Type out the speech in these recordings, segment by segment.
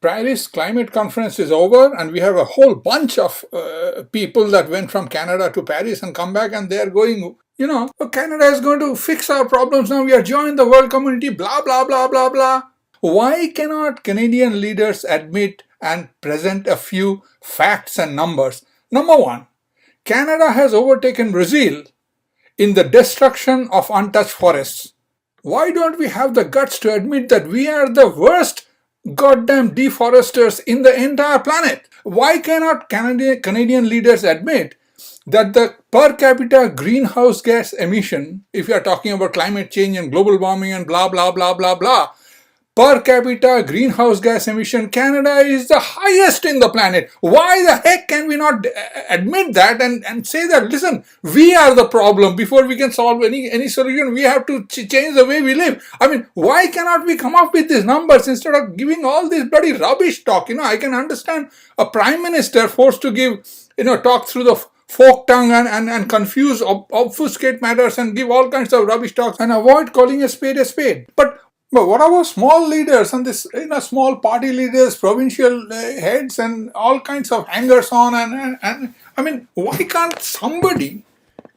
Paris Climate Conference is over, and we have a whole bunch of people that went from Canada to Paris and come back, and they're going, Canada is going to fix our problems now. We are joining the world community, blah, blah, blah, blah, blah. Why cannot Canadian leaders admit and present a few facts and numbers? Number one, Canada has overtaken Brazil in the destruction of untouched forests. Why don't we have the guts to admit that we are the worst goddamn deforesters in the entire planet? Why cannot Canadian leaders admit that the per capita greenhouse gas emission, if you are talking about climate change and global warming and blah, blah, blah, blah, blah, per capita greenhouse gas emission, Canada is the highest in the planet. Why the heck can we not admit that and say that, listen, we are the problem. Before we can solve any solution, we have to change the way we live. I mean, why cannot we come up with these numbers instead of giving all this bloody rubbish talk? I can understand a prime minister forced to give, talk through the folk tongue and confuse, obfuscate matters and give all kinds of rubbish talks and avoid calling a spade a spade. But what about small leaders and this, small party leaders, provincial heads, and all kinds of hangers-on? And I mean, why can't somebody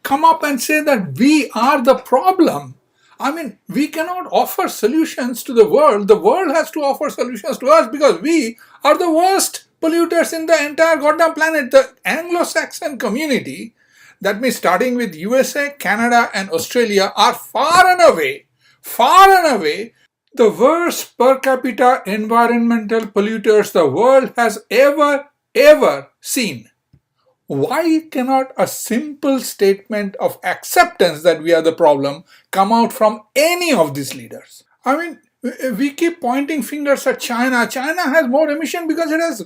come up and say that we are the problem? I mean, we cannot offer solutions to the world. The world has to offer solutions to us because we are the worst polluters in the entire goddamn planet. The Anglo-Saxon community, that means starting with USA, Canada, and Australia, are far and away the worst per capita environmental polluters the world has ever seen. Why cannot a simple statement of acceptance that we are the problem come out from any of these leaders? I mean, we keep pointing fingers at China. China has more emission because it has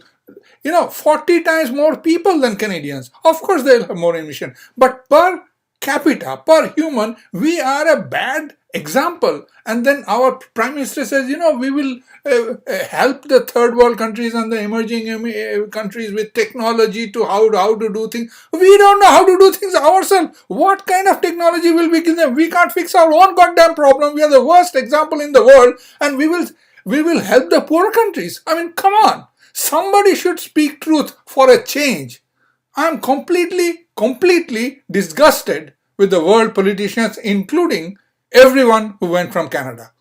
40 times more people than Canadians. Of course they'll have more emission. But per capita, per human, we are a bad example. And then our Prime Minister says, we will help the third world countries and the emerging countries with technology to how to do things. We don't know how to do things ourselves. What kind of technology will we give them? We can't fix our own goddamn problem. We are the worst example in the world, and we will help the poor countries. I mean, come on. Somebody should speak truth for a change. I'm completely disgusted with the world politicians, including everyone who went from Canada.